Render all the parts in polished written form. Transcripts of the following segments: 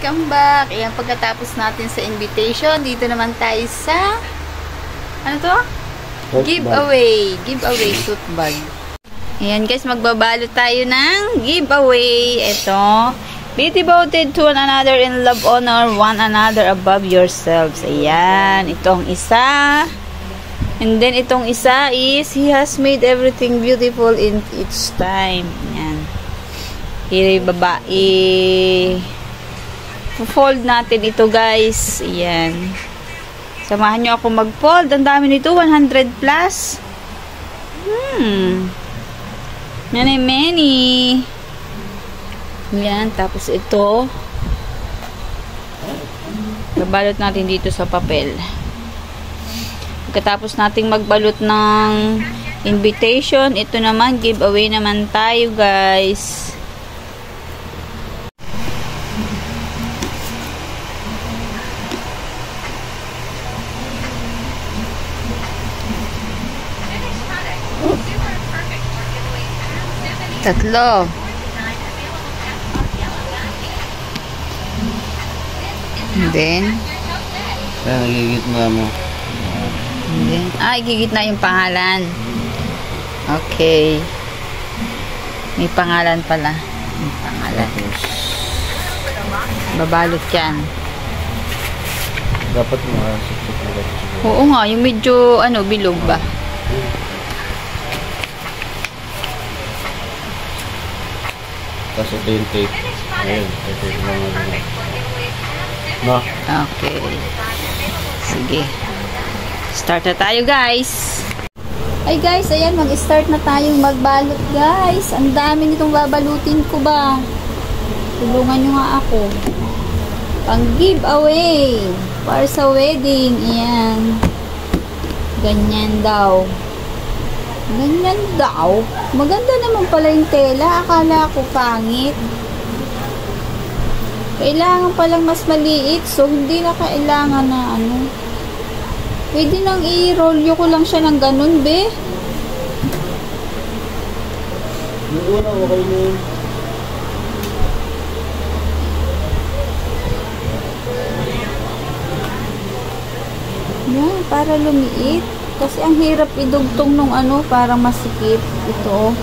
welcome back. Ayan, pagkatapos natin sa invitation, dito naman tayo sa ano to? Giveaway tote bag. Ayan guys, magbabalot tayo ng giveaway. Ito, be devoted to one another in love, honor one another above yourselves. Ayan, itong isa. And then itong isa is, He has made everything beautiful in its time. Ayan. I-fold natin ito guys. Ayan. Samahan nyo ako mag-fold. Ang dami nito, 100 plus. Many. Ayan. Tapos ito. Babalot natin dito sa papel. Pagkatapos nating magbalot ng invitation, ito naman, giveaway naman tayo guys. Tatlo. And then, nagigitna mo. And then, igigitna yung pangalan. Okay. May pangalan pala. May pangalan. Babalot yan. Dapat makasip-sip. Oo nga, yung medyo, bilog ba? Tapos ito yung tape. Ayun, ito yung mga no? Okay. Sige. Start na tayo guys. Ay guys, ayan, mag-start na tayong magbalot guys. Ang dami nitong babalutin ko ba. Tulungan nyo nga ako. Pang giveaway. Para sa wedding. Ayan. Ganyan daw. Ganyan daw. Maganda naman pala yung tela. Akala ko pangit. Kailangan palang mas maliit. So, hindi na kailangan na Pwede nang i-roll ko lang siya ng ganun, be. Yung una, okay na yun. Yan, para lumiit. Kasi ang hirap idugtong nung para masikip. Ito.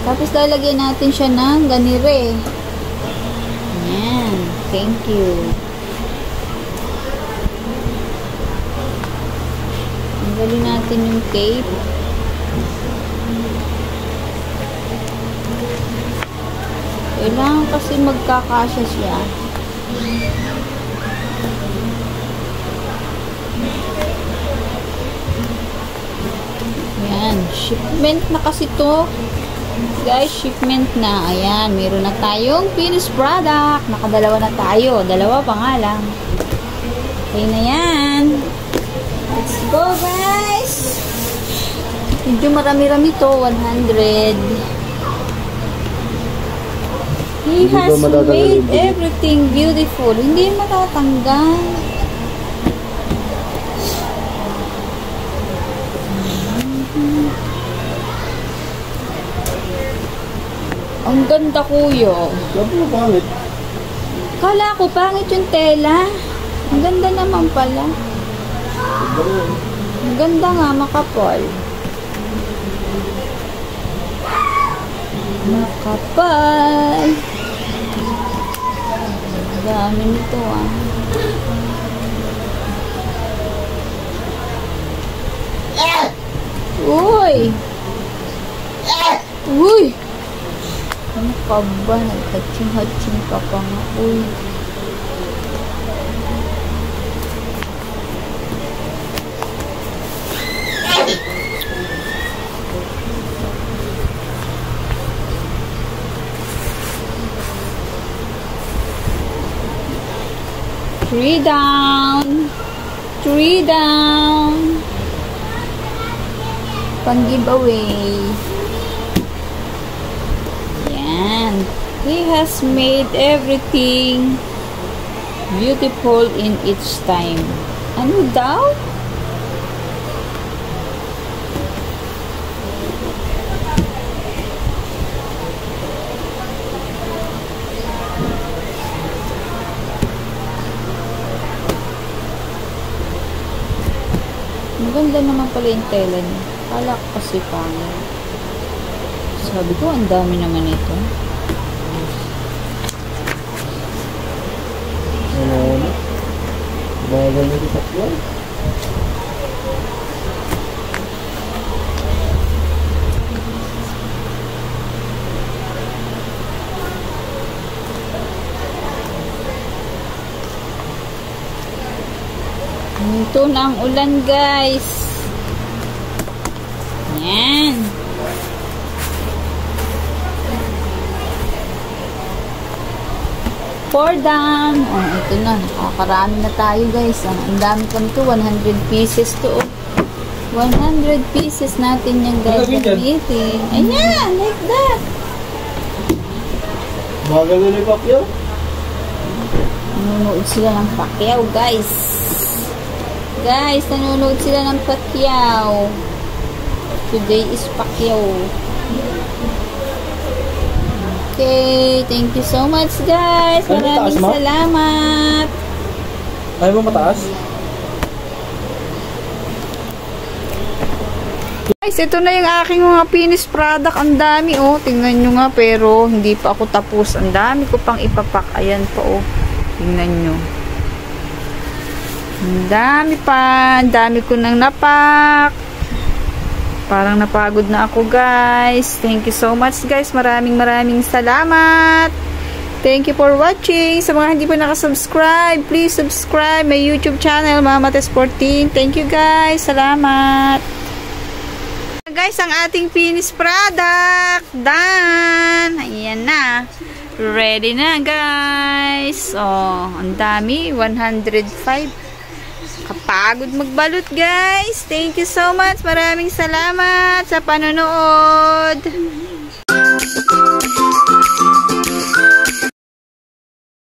Tapos lalagyan natin siya ng ganire. Yan. Thank you. Tanggalin natin yung tape. Kailangan kasi magkakasya siya. Ayan. Shipment na kasi to. Guys, shipment na. Ayan. Meron na tayong finished product. Nakadalawa na tayo. Dalawa pa nga lang. Okay na yan. Let's go guys. Medyo marami-rami to. 100. He has made everything beautiful. Hindi matatanggal. Ang ganda kuya. Sabi mo pangit. Kala ko pangit yung tela. Ang ganda naman pala. Ang ganda nga, makapal. Makapal. Ang dami nito Uy! Uy! Ano ka ba? Nagkaching-haching ka pa nga. Uy! Three down. Pang giveaway. Yan. He has made everything beautiful in its time. Ano daw? pala yung tela niya. Kala ko kasi pangit. Sabi ko, ang dami naman ito. Ano? Bagal na ito tatlo. Ito na ang ulan, guys. Yan. Pour down. Oh, ito na. Nakakarami na tayo, guys. Ang dami pa nito. 100 pieces to. 100 pieces natin yung gagamitin. Ayan, like that. Bagal na ni Pacquiao. Nanonood sila ng Pacquiao, guys. Guys, nanonood sila ng Pacquiao. Today is Pacquiao. Okay, thank you so much, guys. Maraming salamat. Ayaw mo mataas? Guys, ito na yung aking mga finished product. Ang dami, oh. Tingnan nyo nga, pero hindi pa ako tapos. Ang dami ko pang ipapak. Ayan pa, oh. Tingnan nyo. Ang dami pa. Ang dami ko nang napak. Parang napagod na ako, guys. Thank you so much, guys. Maraming salamat. Thank you for watching. Sa mga hindi pa nakasubscribe, please subscribe my YouTube channel, Mama Tess 14. Thank you, guys. Salamat. Guys, ang ating finished product. Done. Ayan na. Ready na, guys. Oh, ang dami. 105. Kapagod magbalot, guys. Thank you so much. Maraming salamat sa panonood.